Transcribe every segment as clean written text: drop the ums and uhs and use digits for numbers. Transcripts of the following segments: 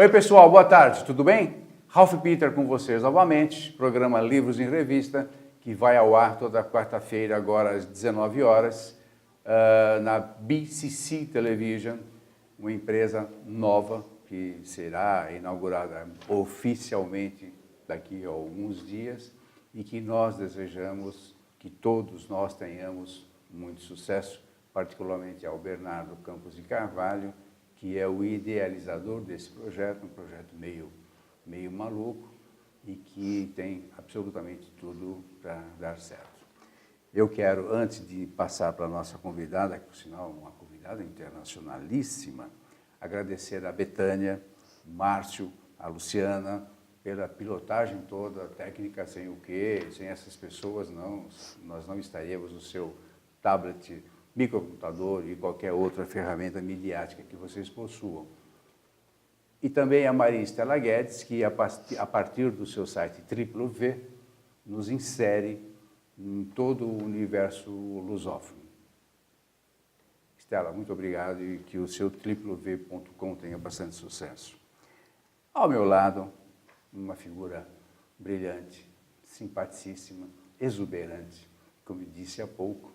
Oi pessoal, boa tarde, tudo bem? Ralph Peter com vocês novamente, programa Livros em Revista, que vai ao ar toda quarta-feira, agora às 19 horas, na BCC Television, uma empresa nova que será inaugurada oficialmente daqui a alguns dias e que nós desejamos que todos nós tenhamos muito sucesso, particularmente ao Bernardo Campos de Carvalho, que é o idealizador desse projeto, um projeto meio maluco e que tem absolutamente tudo para dar certo. Eu quero, antes de passar para a nossa convidada, que por sinal é uma convidada internacionalíssima, agradecer a Betânia, o Márcio, a Luciana, pela pilotagem toda, técnica sem o quê, sem essas pessoas nós não estaríamos no seu tablet, microcomputador e qualquer outra ferramenta midiática que vocês possuam. E também a Maria Estela Guedes, que a partir do seu site www, nos insere em todo o universo lusófono. Estela, muito obrigado e que o seu www.com tenha bastante sucesso. Ao meu lado, uma figura brilhante, simpaticíssima, exuberante, como eu disse há pouco,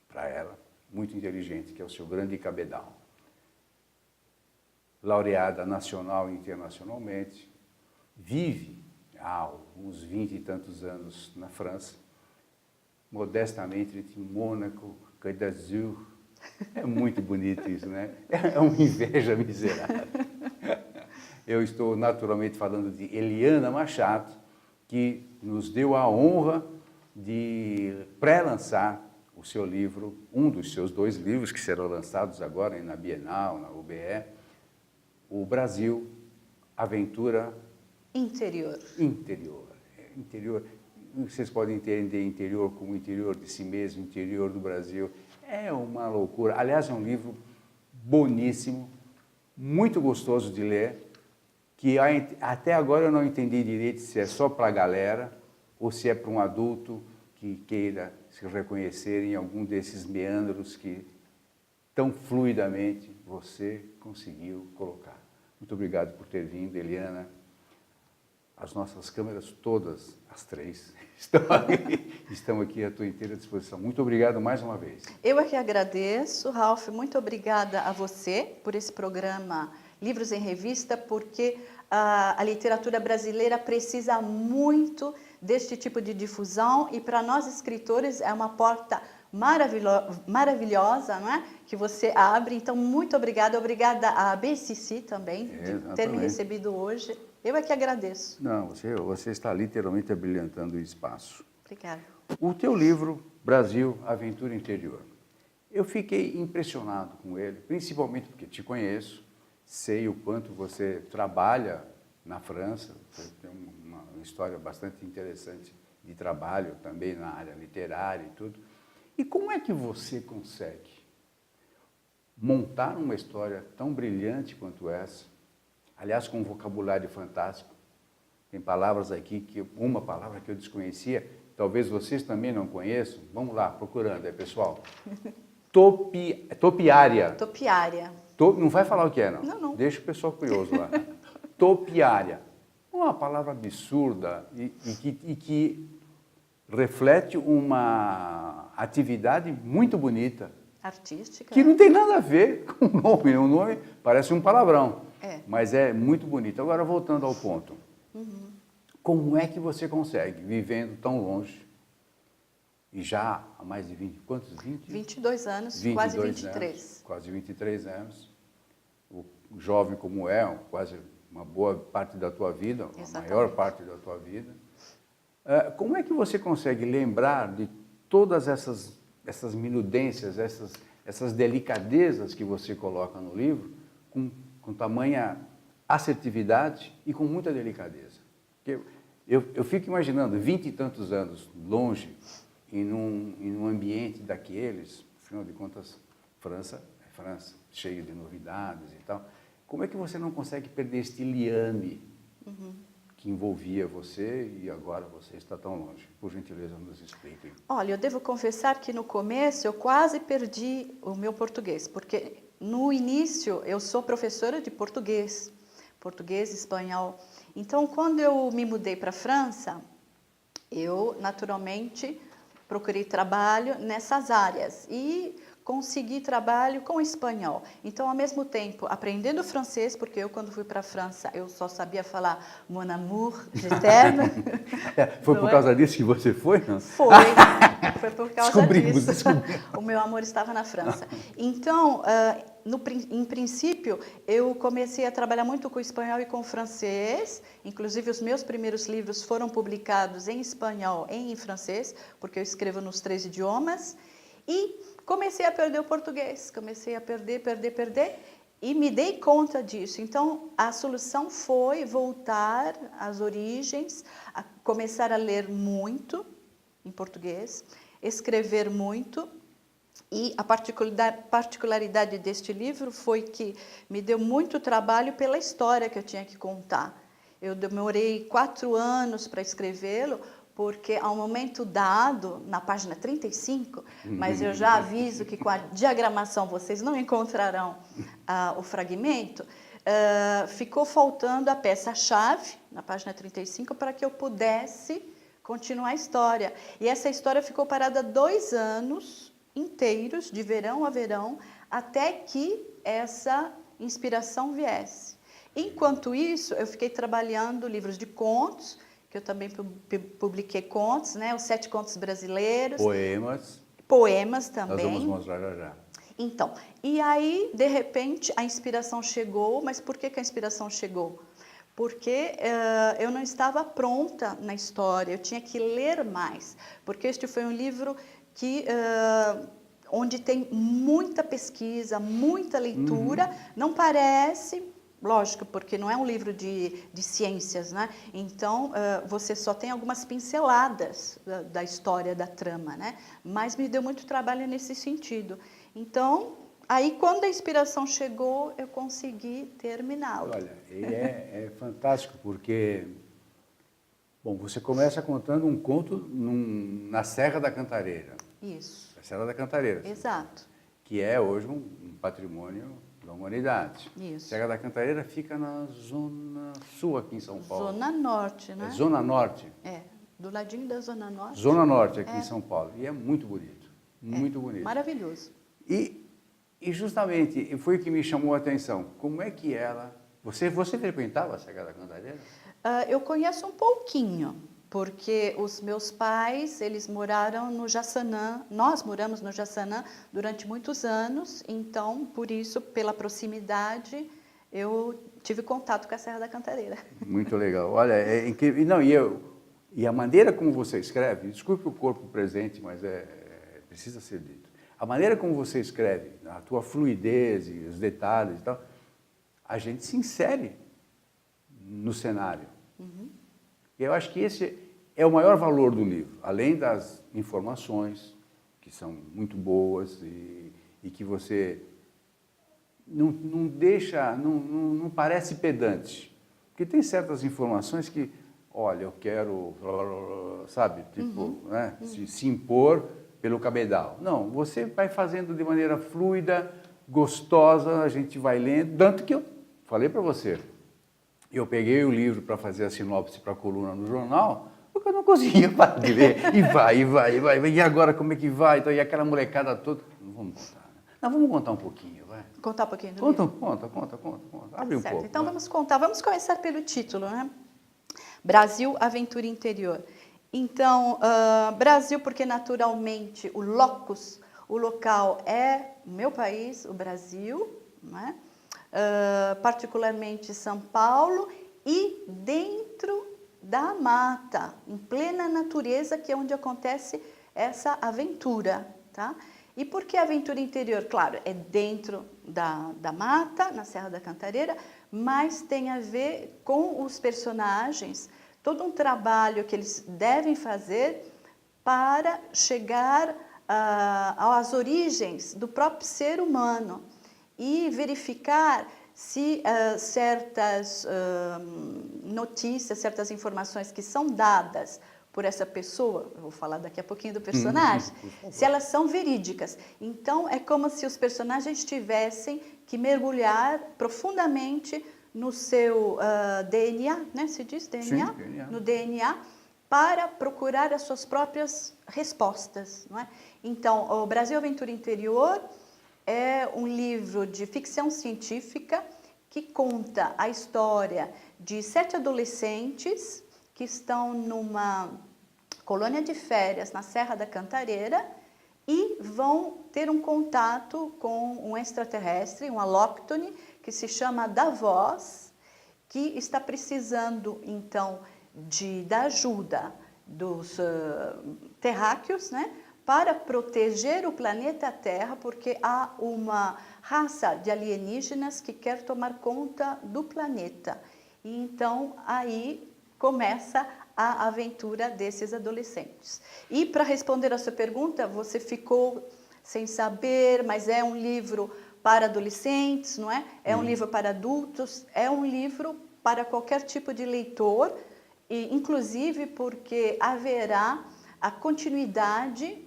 para ela, muito inteligente, que é o seu grande cabedal. Laureada nacional e internacionalmente, vive há uns 20 e tantos anos na França, modestamente entre Mônaco, Côte d'Azur. É muito bonito isso, né? É uma inveja miserável. Eu estou naturalmente falando de Eliana Machado, que nos deu a honra de pré-lançar o seu livro, um dos seus 2 livros que serão lançados agora na Bienal, na UBE, O Brasil, Aventura Interior. Interior. Vocês podem entender interior como interior de si mesmo, interior do Brasil. É uma loucura. Aliás, é um livro boníssimo, muito gostoso de ler, que até agora eu não entendi direito se é só para a galera ou se é para um adulto que queira se reconhecer em algum desses meandros que tão fluidamente você conseguiu colocar. Muito obrigado por ter vindo, Eliana. As nossas câmeras todas, as 3, estão aqui à tua inteira disposição. Muito obrigado mais uma vez. Eu é que agradeço, Ralph, muito obrigada a você por esse programa Livros em Revista, porque a literatura brasileira precisa muito deste tipo de difusão e para nós escritores é uma porta maravilhosa, não é? Que você abre. Então, muito obrigada. Obrigada à BCC também, de ter me recebido hoje. Eu é que agradeço. Não, você está literalmente abrilhantando o espaço. Obrigada. O teu livro, Brasil, Aventura Interior. Eu fiquei impressionado com ele, principalmente porque te conheço, sei o quanto você trabalha na França, você tem uma história bastante interessante de trabalho também na área literária e tudo. E como é que você consegue montar uma história tão brilhante quanto essa, aliás, com um vocabulário fantástico? Tem palavras aqui, uma palavra que eu desconhecia, talvez vocês também não conheçam. Vamos lá, procurando aí, pessoal. Topiária. Topiária. Não vai falar o que é, não? Não. Deixa o pessoal curioso lá. Topiária. Uma palavra absurda e que reflete uma atividade muito bonita. Artística. Que não tem nada a ver com o nome. O nome parece um palavrão, mas é muito bonito. Agora, voltando ao ponto. Como é que você consegue, vivendo tão longe, e já há mais de 20, quantos? 22 anos, 22 quase 23. Anos, quase 23 anos. O jovem como é, quase uma boa parte da tua vida, a maior parte da tua vida. Como é que você consegue lembrar de todas essas minudências, essas delicadezas que você coloca no livro, com tamanha assertividade e com muita delicadeza? Porque eu fico imaginando 20 e tantos anos longe, em um ambiente daqueles, afinal de contas, França é França, cheio de novidades e tal. Como é que você não consegue perder este liame que envolvia você e agora você está tão longe? Por gentileza, nos explique. Olha, eu devo confessar que no começo eu quase perdi o meu português, porque no início eu sou professora de português, português, espanhol. Então, quando eu me mudei para a França, eu, naturalmente, procurei trabalho nessas áreas e consegui trabalho com espanhol. Então, ao mesmo tempo, aprendendo francês, porque eu, quando fui para a França, eu só sabia falar mon amour, je t'aime. Foi por causa disso que você foi, não? Foi por causa disso. Descobrimos. O meu amor estava na França. Então, em princípio, eu comecei a trabalhar muito com espanhol e com francês. Inclusive, os meus primeiros livros foram publicados em espanhol e em francês, porque eu escrevo nos 3 idiomas. E comecei a perder o português. Comecei a perder. E me dei conta disso. Então, a solução foi voltar às origens, a começar a ler muito em português, escrever muito. E a particularidade deste livro foi que me deu muito trabalho pela história que eu tinha que contar. Eu demorei 4 anos para escrevê-lo, porque ao momento dado, na página 35, mas eu já aviso que com a diagramação vocês não encontrarão o fragmento, ficou faltando a peça-chave, na página 35, para que eu pudesse continuar a história. E essa história ficou parada 2 anos inteiros, de verão a verão, até que essa inspiração viesse. Enquanto isso, eu fiquei trabalhando livros de contos, que eu também publiquei contos, né? Os 7 contos brasileiros. Poemas também. Nós vamos mostrar já já. Então, e aí, de repente, a inspiração chegou. Mas por que a inspiração chegou? Porque eu não estava pronta na história, eu tinha que ler mais. Porque este foi um livro que, onde tem muita pesquisa, muita leitura, não parece... Lógico, porque não é um livro de ciências, né? Então, você só tem algumas pinceladas da história, da trama, né? Mas me deu muito trabalho nesse sentido. Então, aí quando a inspiração chegou, eu consegui terminá-lo. Olha, e é fantástico, porque... Bom, você começa contando um conto na Serra da Cantareira. Isso. A Serra da Cantareira. Exato. Que é hoje um patrimônio da humanidade. Isso. Serra da Cantareira fica na Zona Sul, aqui em São Paulo. Zona Norte, né? É Zona Norte? É, do ladinho da Zona Norte. Zona Norte, aqui em São Paulo. E é muito bonito, muito bonito. Maravilhoso. E justamente, foi o que me chamou a atenção. Como é que ela... Você frequentava a Serra da Cantareira? Eu conheço um pouquinho, porque os meus pais, eles moraram no Jaçanã, nós moramos no Jaçanã durante muitos anos, então, por isso, pela proximidade, eu tive contato com a Serra da Cantareira. Muito legal. Olha, é incrível. Não, e a maneira como você escreve, desculpe o corpo presente, mas precisa ser dito. A maneira como você escreve, a tua fluidez e os detalhes e tal, a gente se insere no cenário. E eu acho que esse é o maior valor do livro, além das informações, que são muito boas e que você não deixa, não parece pedante. Porque tem certas informações que, olha, eu quero, sabe, tipo, né, se impor pelo cabedal. Não, você vai fazendo de maneira fluida, gostosa, a gente vai lendo, tanto que eu falei para você, eu peguei o livro para fazer a sinopse para a coluna no jornal, porque eu não conseguia parar de ler. E vai. E agora como é que vai? Então, e aquela molecada toda... Não vamos contar, né? Não, vamos contar um pouquinho, vai. Contar um pouquinho do livro? Conta. Abre um pouco. Então, vamos contar. Vamos começar pelo título, né? Brasil, Aventura Interior. Então, Brasil, porque naturalmente o locus, o local é o meu país, o Brasil, né? Particularmente São Paulo, e dentro da mata, em plena natureza, que é onde acontece essa aventura, tá? E por que aventura interior? Claro, é dentro da mata, na Serra da Cantareira, mas tem a ver com os personagens, todo um trabalho que eles devem fazer para chegar às origens do próprio ser humano e verificar se certas notícias, certas informações que são dadas por essa pessoa, eu vou falar daqui a pouquinho do personagem, se elas são verídicas. Então, é como se os personagens tivessem que mergulhar profundamente no seu DNA, né? Se diz DNA? Sim, DNA. No DNA, para procurar as suas próprias respostas, não é? Então, o Brasil Aventura Interior é um livro de ficção científica que conta a história de 7 adolescentes que estão numa colônia de férias na Serra da Cantareira e vão ter um contato com um extraterrestre, um alóctone, que se chama Davos, que está precisando, então, da ajuda dos terráqueos, né, para proteger o planeta Terra, porque há uma raça de alienígenas que quer tomar conta do planeta. E então, aí começa a aventura desses adolescentes. E para responder a sua pergunta, você ficou sem saber, mas é um livro para adolescentes, não é? É um livro para adultos, é um livro para qualquer tipo de leitor, e inclusive porque haverá a continuidade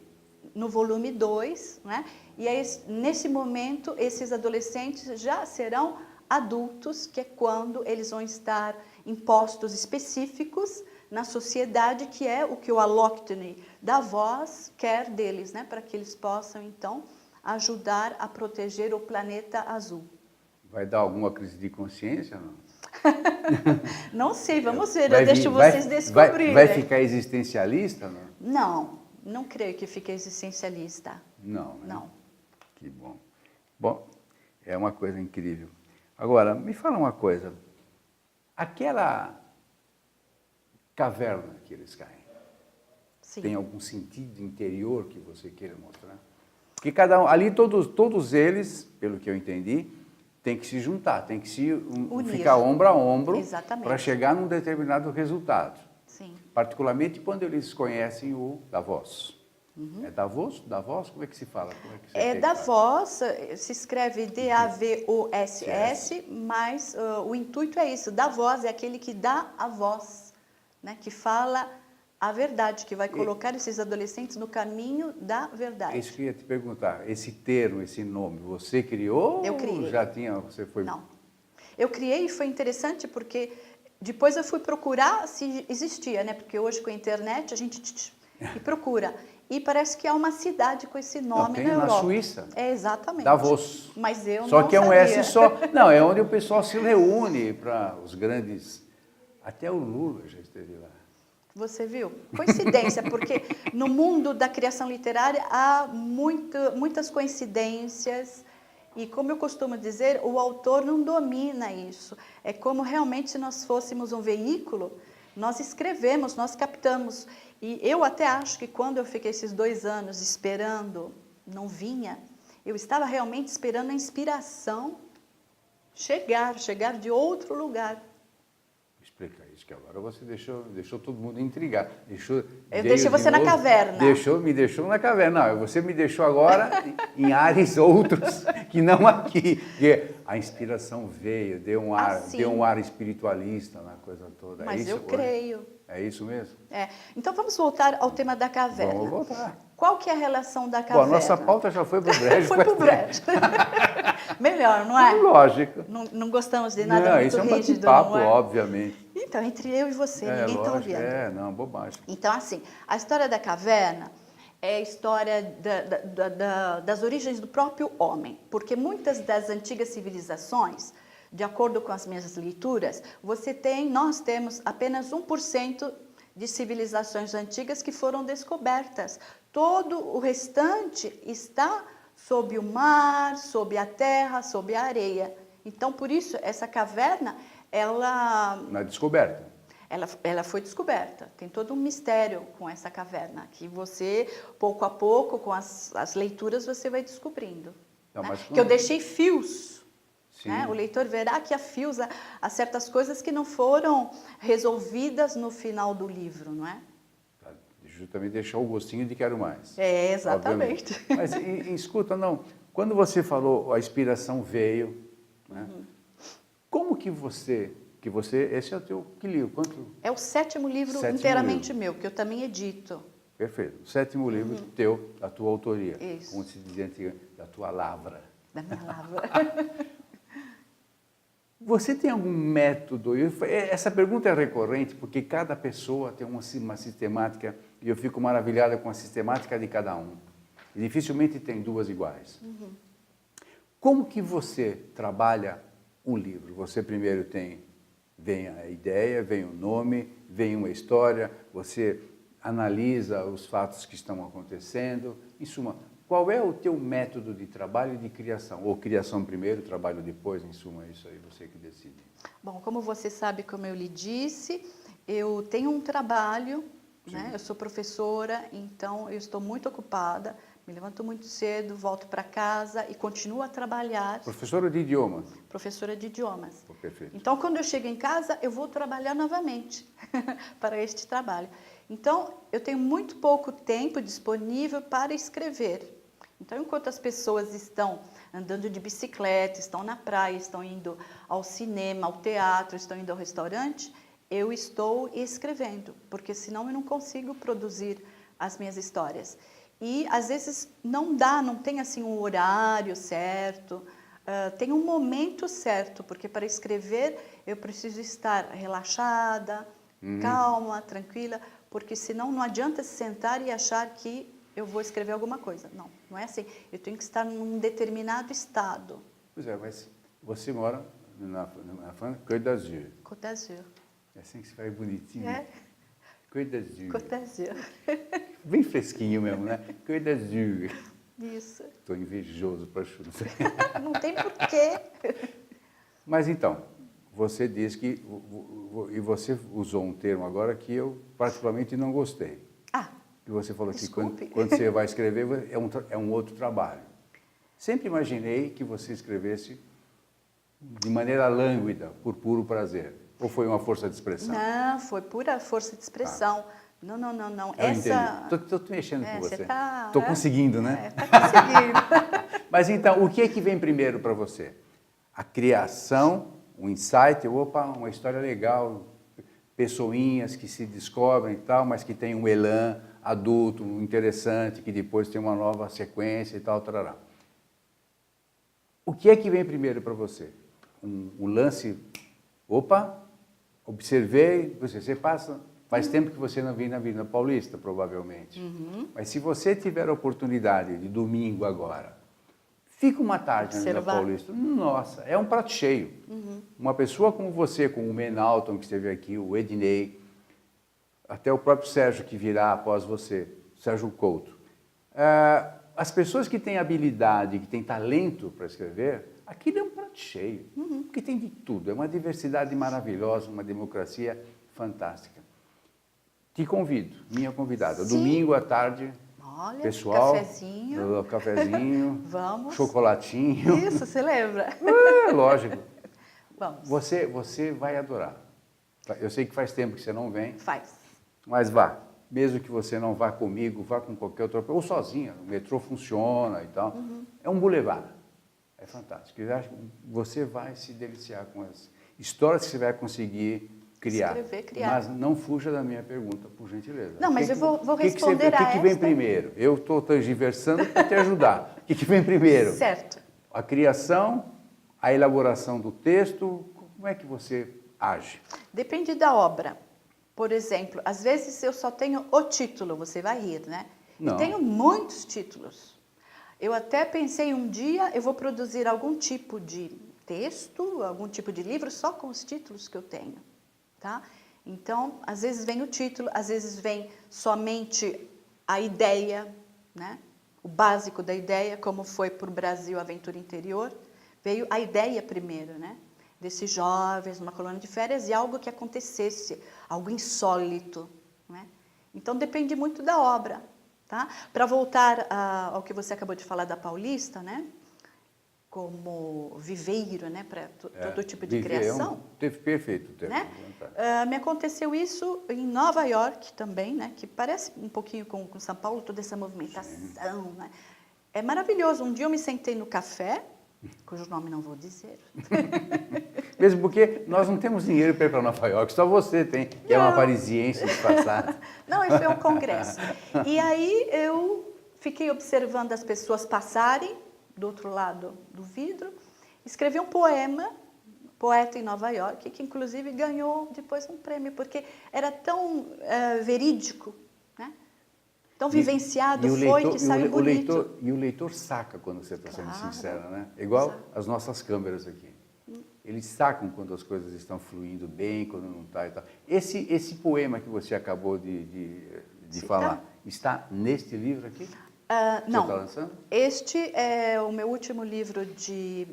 no volume 2, né? E aí, nesse momento, esses adolescentes já serão adultos, que é quando eles vão estar em postos específicos na sociedade, que é o que o alóctone Davos quer deles, né? Para que eles possam, então, ajudar a proteger o planeta azul. Vai dar alguma crise de consciência, não? Não sei, vamos ver, eu deixo vocês descobrirem. Vai ficar existencialista, não? Não creio que fique existencialista. Não, né? Não. Que bom. Bom, é uma coisa incrível. Agora, me fala uma coisa. Aquela caverna que eles caem, Sim. tem algum sentido interior que você queira mostrar? Porque cada um, ali todos eles, pelo que eu entendi, tem que se juntar, tem que se ficar ombro a ombro para chegar num determinado resultado. Sim. Particularmente quando eles conhecem o Davos. É Davos? Davos? Como é que se fala? Como é que você Davos, se escreve D-A-V-O-S-S, mas o intuito é isso. Davos é aquele que dá a voz, né? Que fala a verdade, que vai colocar esses adolescentes no caminho da verdade. Isso que eu ia te perguntar. Esse termo, esse nome, você criou? Eu criei. Ou já tinha, você foi... Não. Eu criei e foi interessante porque depois eu fui procurar se existia, né? Porque hoje com a internet a gente e procura. E parece que há uma cidade com esse nome na Europa. Na Suíça. É, exatamente. Davos. Mas eu só não que é um sabia. S só. Não, é onde o pessoal se reúne para os grandes... Até o Lula já esteve lá. Você viu? Coincidência, porque no mundo da criação literária há muitas coincidências e, como eu costumo dizer, o autor não domina isso. É como realmente se nós fôssemos um veículo, nós escrevemos, nós captamos. E eu até acho que quando eu fiquei esses 2 anos esperando, não vinha, eu estava realmente esperando a inspiração chegar de outro lugar. Explica isso, que agora você deixou todo mundo intrigado. Eu deixei você na caverna. Me deixou na caverna. Não, você me deixou agora em ares outros que não aqui. Porque a inspiração veio, deu um ar espiritualista na coisa toda. Mas eu creio. É isso mesmo? É. Então vamos voltar ao tema da caverna. Vamos voltar. Qual que é a relação da caverna? Bom, a nossa pauta já foi pro brejo. Foi pro brejo. Melhor, não é? Lógico. Não gostamos de nada muito isso rígido, é um bate-papo, não é? Obviamente. Então, entre eu e você, ninguém está ouvindo. Bobagem. Então, assim, a história da caverna é a história das origens do próprio homem, porque muitas das antigas civilizações, de acordo com as minhas leituras, nós temos apenas 1% de civilizações antigas que foram descobertas. Todo o restante está sob o mar, sob a terra, sob a areia. Então, por isso, essa caverna, Na descoberta. Ela foi descoberta. Tem todo um mistério com essa caverna, que você, pouco a pouco, com as leituras, você vai descobrindo. Não, né? mas Que eu deixei fios. Sim. Né? O leitor verá que há fios, há certas coisas que não foram resolvidas no final do livro, não é? Justamente deixou o gostinho de quero mais. É, exatamente. Mas escuta, quando você falou a inspiração veio, né? Como que você, esse é o teu, que livro? Quanto? É o 7º livro inteiramente meu, que eu também edito. Perfeito. O 7º livro teu, da tua autoria. Isso. Como se dizia antigamente, da tua lavra. Da minha lavra. Você tem algum método? Essa pergunta é recorrente porque cada pessoa tem uma sistemática e eu fico maravilhada com a sistemática de cada um. E dificilmente tem duas iguais. Como que você trabalha um livro? Você primeiro vem a ideia, vem o nome, vem uma história, você analisa os fatos que estão acontecendo. Em suma, qual é o teu método de trabalho e de criação? Ou criação primeiro, trabalho depois, em suma, isso aí você que decide. Bom, como você sabe, como eu lhe disse, eu tenho um trabalho, né? Eu sou professora, então eu estou muito ocupada, me levanto muito cedo, volto para casa e continuo a trabalhar. Professora de idiomas? Professora de idiomas. Oh, perfeito. Então, quando eu chego em casa, eu vou trabalhar novamente para este trabalho. Então, eu tenho muito pouco tempo disponível para escrever. Então, enquanto as pessoas estão andando de bicicleta, estão na praia, estão indo ao cinema, ao teatro, estão indo ao restaurante, eu estou escrevendo, porque senão eu não consigo produzir as minhas histórias. E, às vezes, não dá, não tem assim um horário certo, tem um momento certo, porque para escrever eu preciso estar relaxada, calma, tranquila, porque senão não adianta se sentar e achar que eu vou escrever alguma coisa. Não, não é assim. Eu tenho que estar num determinado estado. Pois é, mas você mora na França, Côte d'Azur. Côte d'Azur. É assim que se faz bonitinho. É? Côte d'Azur. Côte d'Azur. Bem fresquinho mesmo, né? Côte d'Azur. Isso. Estou invejoso para chuva. Não tem porquê. Mas então, você diz que, e você usou um termo agora que eu particularmente não gostei. Ah, Que você falou desculpe. que quando você vai escrever é um outro trabalho. Sempre imaginei que você escrevesse de maneira lânguida, por puro prazer. Ou foi uma força de expressão? Não, foi pura força de expressão. Não. Eu entendi. Estou mexendo com você. Tá, Estou conseguindo, né? Está conseguindo. Mas então, o que é que vem primeiro para você? A criação, o insight, opa, uma história legal, pessoinhas que se descobrem e tal, mas que tem um elan adulto, interessante, que depois tem uma nova sequência e tal, tarará. O que é que vem primeiro para você? Um lance, opa, observei, você passa, faz tempo que você não vem na Avenida Paulista, provavelmente. Mas se você tiver a oportunidade de domingo agora, fica uma tarde na Avenida Paulista, nossa, é um prato cheio. Uma pessoa como você, como o Menalton, que esteve aqui, o Ednei, até o próprio Sérgio que virá após você, Sérgio Couto. As pessoas que têm habilidade, que têm talento para escrever, aquilo é um prato cheio, porque tem de tudo, é uma diversidade maravilhosa, uma democracia fantástica. Te convido, minha convidada, Sim. Domingo à tarde, Olha, pessoal, cafezinho, vamos, chocolatinho. Isso, você lembra? É, lógico. Vamos. Você vai adorar. Eu sei que faz tempo que você não vem. Faz. Mas vá. Mesmo que você não vá comigo, vá com qualquer outra pessoa, ou sozinha. O metrô funciona e tal. É um boulevard. É fantástico. Eu acho que você vai se deliciar com as histórias que você vai conseguir criar. Escrever, criar. Mas não fuja da minha pergunta, por gentileza. Não, mas eu vou responder O que vem primeiro? Eu estou tergiversando para te ajudar. O que vem primeiro? Certo. A criação, a elaboração do texto, como é que você age? Depende da obra. Por exemplo, às vezes eu só tenho o título, você vai rir, né? Não. E tenho muitos títulos. Eu até pensei um dia, eu vou produzir algum tipo de texto, algum tipo de livro só com os títulos que eu tenho, tá? Então, às vezes vem o título, às vezes vem somente a ideia, né? O básico da ideia, como foi para o Brasil Aventura Interior, veio a ideia primeiro, né? Desses jovens numa colônia de férias e algo que acontecesse, algo insólito, né? Então depende muito da obra, tá? Para voltar ao que você acabou de falar da Paulista, né? Como viveiro, né? Para todo tipo de criação. Perfeito o termo. Né? Me aconteceu isso em Nova York também, né? Que parece um pouquinho com São Paulo, toda essa movimentação, né? É maravilhoso. Um dia eu me sentei no café, cujo nome não vou dizer. Mesmo porque nós não temos dinheiro para ir para Nova York, só você tem, que é uma parisiense disfarçada. Não, isso é um congresso. E aí eu fiquei observando as pessoas passarem do outro lado do vidro, escrevi um poema poeta em Nova York, que inclusive ganhou depois um prêmio, porque era tão verídico, né? Tão vivenciado que saiu bonito. E o leitor saca quando você está sendo Claro. sincera, né? Igual Saca. as nossas câmeras aqui. Eles sacam quando as coisas estão fluindo bem, quando não está e tal. Esse poema que você acabou de falar, está neste livro aqui? Não, Você está lançando? este é o meu último livro de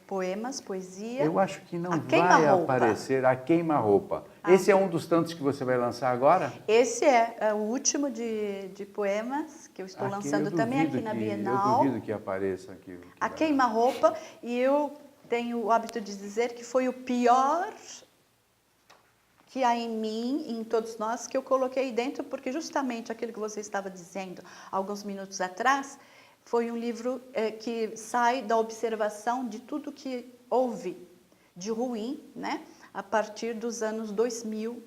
poemas, poesia. Eu acho que não A vai Queima-Roupa. aparecer A Queima-Roupa. Esse é um dos tantos que você vai lançar agora? Esse é o último de poemas que eu estou lançando também aqui na Bienal. Eu duvido que apareça aqui. A Queima-Roupa, e eu tenho o hábito de dizer que foi o pior que há em mim, em todos nós, que eu coloquei dentro, porque justamente aquilo que você estava dizendo alguns minutos atrás, foi um livro que sai da observação de tudo que houve de ruim, né? A partir dos anos 2000,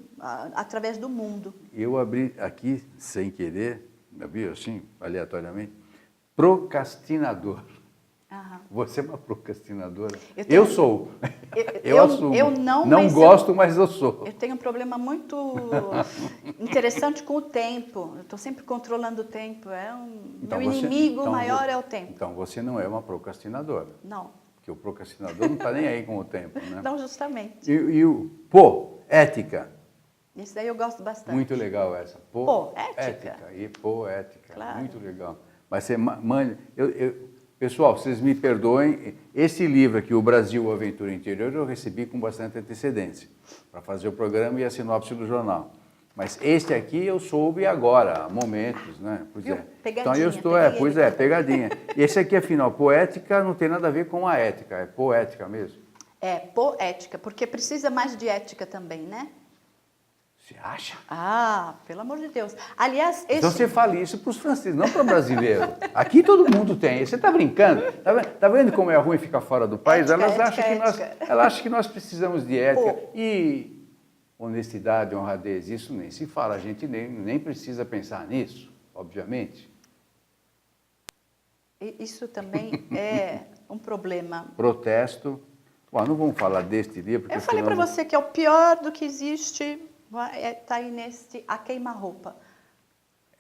através do mundo. Eu abri aqui, sem querer, abri assim, aleatoriamente, procrastinador. Aham. Você é uma procrastinadora? Eu sou. Eu assumo. eu não, Não mas gosto, mas eu sou. Eu tenho um problema muito interessante com o tempo. Eu estou sempre controlando o tempo. Meu inimigo maior é o tempo. Então você não é uma procrastinadora. Não. Porque o procrastinador não está nem aí com o tempo, né? Não, justamente. E o ética. Isso daí eu gosto bastante. Muito legal essa. Poética. E poética. Claro. Muito legal. Mas você pessoal, vocês me perdoem, esse livro aqui, O Brasil, Aventura Interior, eu recebi com bastante antecedência para fazer o programa e a sinopse do jornal. Mas este aqui eu soube agora, há momentos, né? Pois é. Pegadinha, então eu estou, pegadinha. E esse aqui, afinal, poética não tem nada a ver com a ética, é poética mesmo. É poética, porque precisa mais de ética também, né? Você acha? Ah, pelo amor de Deus. Aliás, Então você fala isso para os franceses, não para o brasileiro. Aqui todo mundo tem. Você está brincando? Tá vendo como é ruim ficar fora do país? Elas acham que nós precisamos de ética. E honestidade, honradez, isso nem se fala. A gente nem precisa pensar nisso, obviamente. Isso também é um problema. Protesto. Bom, não vamos falar deste livro. Porque Eu falei para você que é o pior do que existe. Está aí nesse A Queima-Roupa.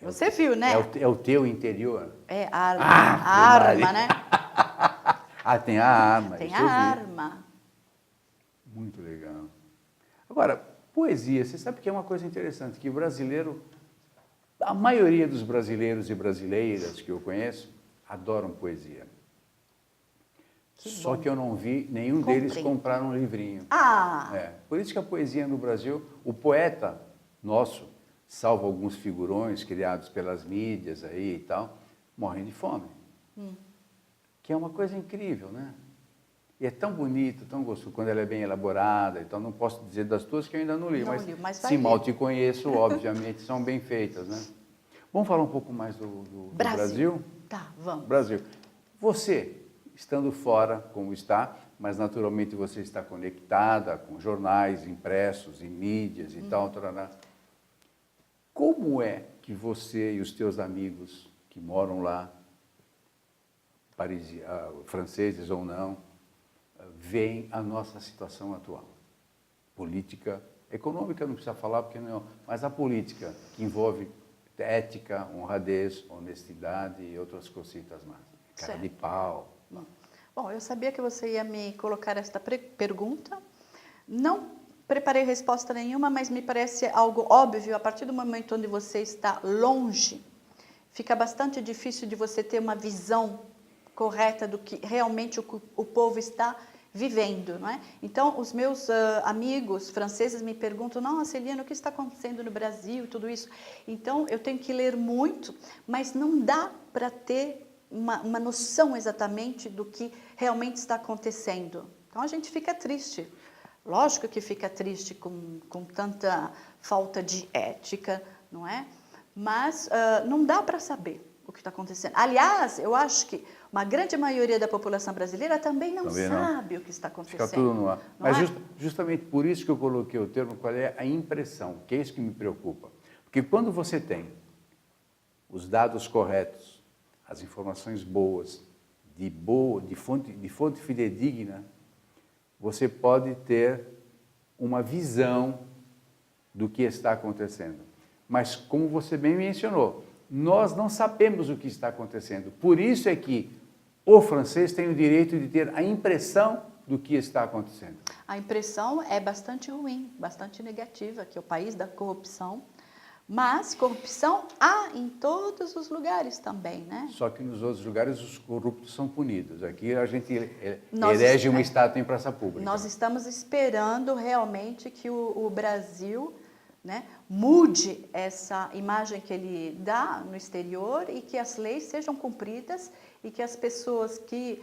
Você viu, né? É o teu interior. É a arma. A arma, né? Tem a arma. Tem a arma. Muito legal. Agora, poesia, você sabe que é uma coisa interessante, que o brasileiro, a maioria dos brasileiros e brasileiras que eu conheço, adoram poesia. Só que eu não vi nenhum deles comprar um livrinho. Por isso que a poesia no Brasil, o poeta nosso, salvo alguns figurões criados pelas mídias aí e tal, morrem de fome. Que é uma coisa incrível, né? E é tão bonito, tão gostoso, quando ela é bem elaborada. Então, não posso dizer das tuas que eu ainda não li, mas se mal te conheço, obviamente, são bem feitas, né? Vamos falar um pouco mais do Brasil? Tá, vamos. Brasil. Você, estando fora, como está, mas naturalmente você está conectada com jornais impressos, em mídias e tal, tarará. Como é que você e os teus amigos que moram lá, franceses ou não, veem a nossa situação atual? Política, econômica não precisa falar, porque não, mas a política, que envolve ética, honradez, honestidade e outras cositas mais. Cara de pau. Bom, eu sabia que você ia me colocar esta pergunta. Não preparei resposta nenhuma, mas me parece algo óbvio. A partir do momento onde você está longe, fica bastante difícil de você ter uma visão correta do que realmente o povo está vivendo, não é? Então, os meus amigos franceses me perguntam: nossa, Eliana, o que está acontecendo no Brasil, tudo isso? Então, eu tenho que ler muito, mas não dá para ter uma noção exatamente do que realmente está acontecendo. Então, a gente fica triste. Lógico que fica triste com tanta falta de ética, não é? Mas não dá para saber o que está acontecendo. Aliás, eu acho que uma grande maioria da população brasileira também não sabe o que está acontecendo. Fica tudo no ar. Mas justamente por isso que eu coloquei o termo, qual é a impressão, que é isso que me preocupa. Porque quando você tem os dados corretos, as informações boas, de fonte fidedigna, você pode ter uma visão do que está acontecendo. Mas, como você bem mencionou, nós não sabemos o que está acontecendo. Por isso é que o francês tem o direito de ter a impressão do que está acontecendo. A impressão é bastante ruim, bastante negativa, que é o país da corrupção. Mas corrupção há em todos os lugares também, né? Só que nos outros lugares os corruptos são punidos. Aqui a gente elege uma estátua em praça pública. Nós estamos esperando realmente que o Brasil, né, mude essa imagem que ele dá no exterior e que as leis sejam cumpridas e que as pessoas que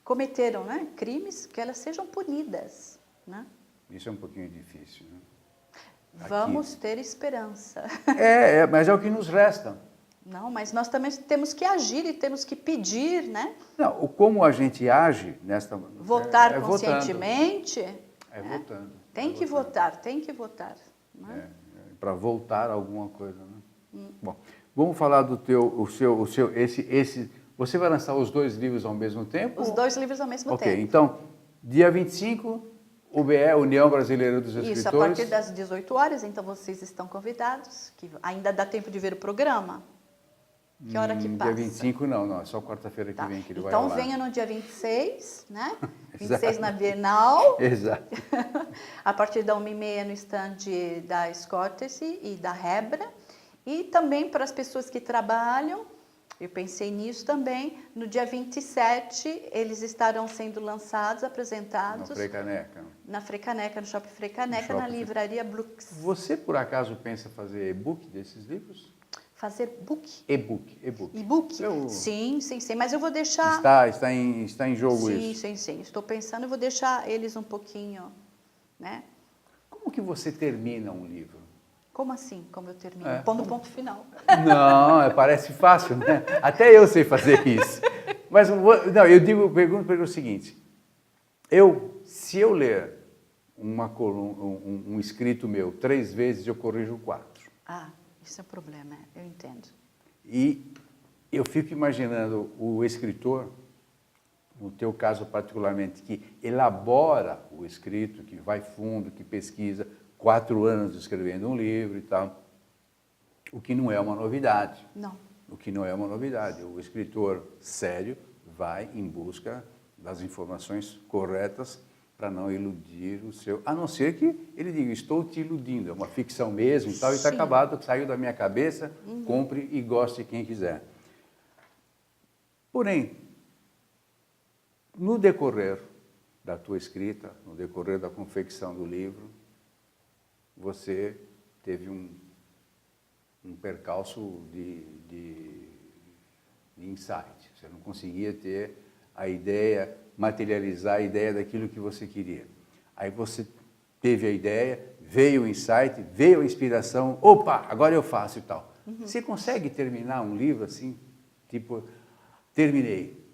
cometeram, né, crimes, que elas sejam punidas, né? Isso é um pouquinho difícil, né? Vamos ter esperança. Mas é o que nos resta. Não, mas nós também temos que agir e temos que pedir, né? Não, como a gente age nesta... Votar conscientemente. Votando. Tem que votar, tem que votar. Né? Para voltar a alguma coisa, né? Bom, vamos falar do você vai lançar os 2 livros ao mesmo tempo? Os 2 livros ao mesmo tempo. Ok, então, dia 25, UBE, União Brasileira dos Escritores. Isso, a partir das 18 horas, então vocês estão convidados, que ainda dá tempo de ver o programa. Que hora que passa? Dia 25 não, é só quarta-feira que vem que ele vai Então lá. venha no dia 26, né? 26 na Bienal. Exato. A partir da 1h30 no stand da Scottice e da Hebra. E também para as pessoas que trabalham, eu pensei nisso também, no dia 27 eles estarão sendo lançados, apresentados. Na Frecaneca. Na Frecaneca, no Shopping Frecaneca, na livraria Brooks. Você, por acaso, pensa fazer e-book desses livros? Fazer book? E-book. E-book? Sim, mas eu vou deixar... Está em jogo isso? Sim. Estou pensando, eu vou deixar eles um pouquinho, né? Como que você termina um livro? Como assim? Como eu termino? Pondo ponto final. Não, parece fácil, né? Até eu sei fazer isso. Mas, não, eu pergunto o seguinte. Se eu ler um escrito meu 3 vezes, eu corrijo 4. Isso é um problema, eu entendo. E eu fico imaginando o escritor, no teu caso particularmente, que elabora o escrito, que vai fundo, que pesquisa, 4 anos escrevendo um livro e tal, o que não é uma novidade. Não. O que não é uma novidade. O escritor sério vai em busca das informações corretas para não iludir o seu... A não ser que ele diga, estou te iludindo, é uma ficção mesmo e tal, e está acabado, saiu da minha cabeça, compre e goste quem quiser. Porém, no decorrer da tua escrita, no decorrer da confecção do livro, você teve um percalço de insight. Você não conseguia ter a ideia, materializar a ideia daquilo que você queria. Aí você teve a ideia, veio o insight, veio a inspiração, opa, agora eu faço e tal. Você consegue terminar um livro assim, tipo, terminei.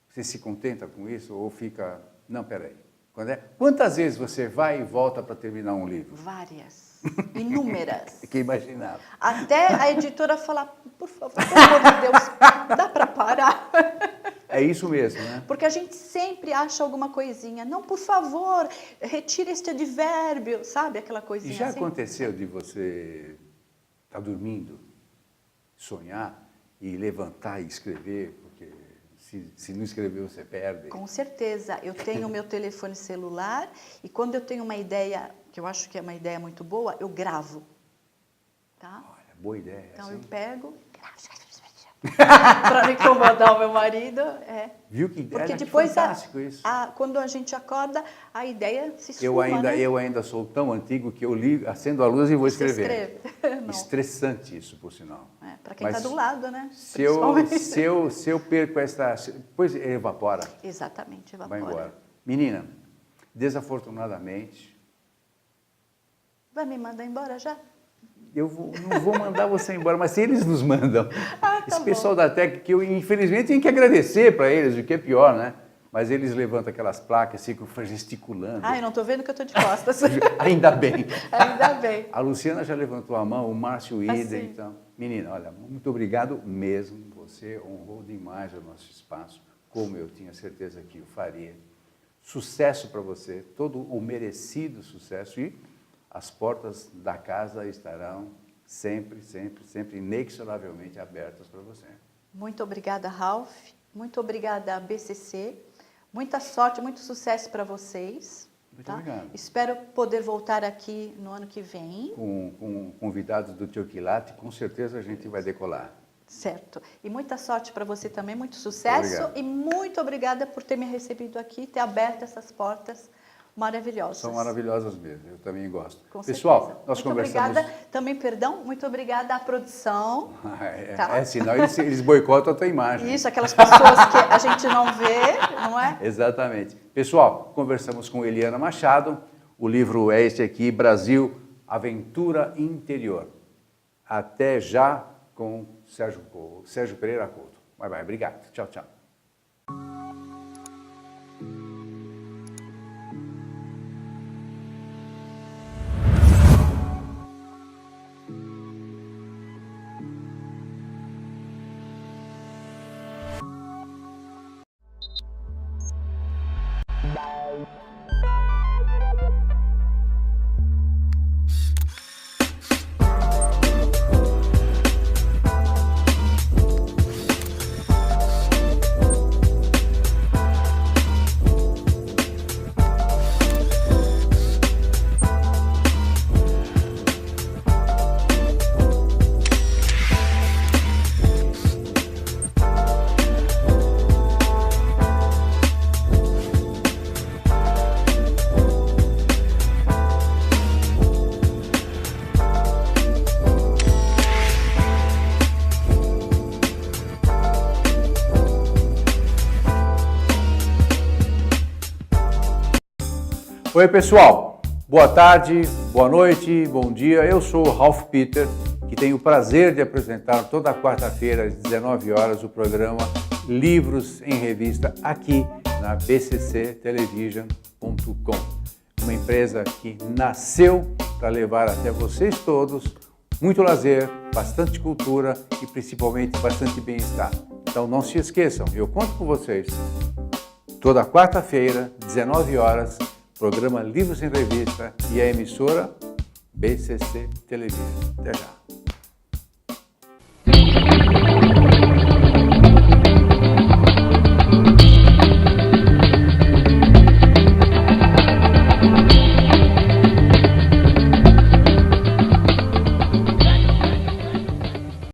Você se contenta com isso ou fica, não, peraí. Quantas vezes você vai e volta para terminar um livro? Várias, inúmeras. Que imaginava. Até a editora falar, por favor, pelo amor de Deus, dá para parar? É isso mesmo, né? Porque a gente sempre acha alguma coisinha. Não, por favor, retire este advérbio, sabe? Aquela coisinha E já assim. aconteceu de você estar dormindo, sonhar e levantar e escrever, porque se não escrever você perde? Com certeza. Eu tenho o meu telefone celular e quando eu tenho uma ideia, que eu acho que é uma ideia muito boa, eu gravo. Tá? Olha, boa ideia. Então assim. eu pego, para não incomodar o meu marido. Viu que porque ideia? depois Fantástico isso. quando a gente acorda, a ideia se esfuma, Eu ainda sou tão antigo que eu acendo a luz e vou Você escrever. escreve. Estressante isso, por sinal. Para quem está do lado, né? Se eu perco essa... Pois evapora. Exatamente, evapora. Vai embora. Menina, desafortunadamente... Vai me mandar embora já? Não vou mandar você embora, mas se eles nos mandam, esse pessoal bom. da técnica, que eu infelizmente tenho que agradecer para eles, o que é pior, né? Mas eles levantam aquelas placas, ficam gesticulando. Eu não estou vendo que eu estou de costas. Ainda bem. Ainda bem. A Luciana já levantou a mão, o Márcio Ida, Assim. então. Menina, olha, muito obrigado mesmo. Você honrou demais o nosso espaço, como eu tinha certeza que o faria. sucesso para você, todo o merecido sucesso, e as portas da casa estarão sempre, sempre, sempre inexoravelmente abertas para você. Muito obrigada, Ralph. Muito obrigada, BCC. Muita sorte, muito sucesso para vocês. Muito obrigado. Espero poder voltar aqui no ano que vem. Com convidados do Tio Quilate, com certeza a gente vai decolar. Certo. E muita sorte para você também, muito sucesso. Obrigado. E muito obrigada por ter me recebido aqui, ter aberto essas portas maravilhosas. São maravilhosas mesmo, eu também gosto. Com Pessoal, certeza. nós muito conversamos... Obrigada, também, perdão, muito obrigada à produção. Tá? Senão eles boicotam a tua imagem. Isso, aquelas pessoas que a gente não vê, não é? Exatamente. Pessoal, conversamos com Eliana Machado, o livro é este aqui, Brasil, Aventura Interior. Até já com Sérgio Pereira Couto. Bye, bye. Obrigado. Tchau, tchau. Oi, pessoal. Boa tarde, boa noite, bom dia. Eu sou o Ralph Peter, que tenho o prazer de apresentar toda quarta-feira às 19 horas o programa Livros em Revista aqui na bcctelevision.com. Uma empresa que nasceu para levar até vocês todos muito lazer, bastante cultura e principalmente bastante bem-estar. Então não se esqueçam, eu conto com vocês. Toda quarta-feira, 19 horas, programa Livros em Revista e a emissora BCC Television. Até já.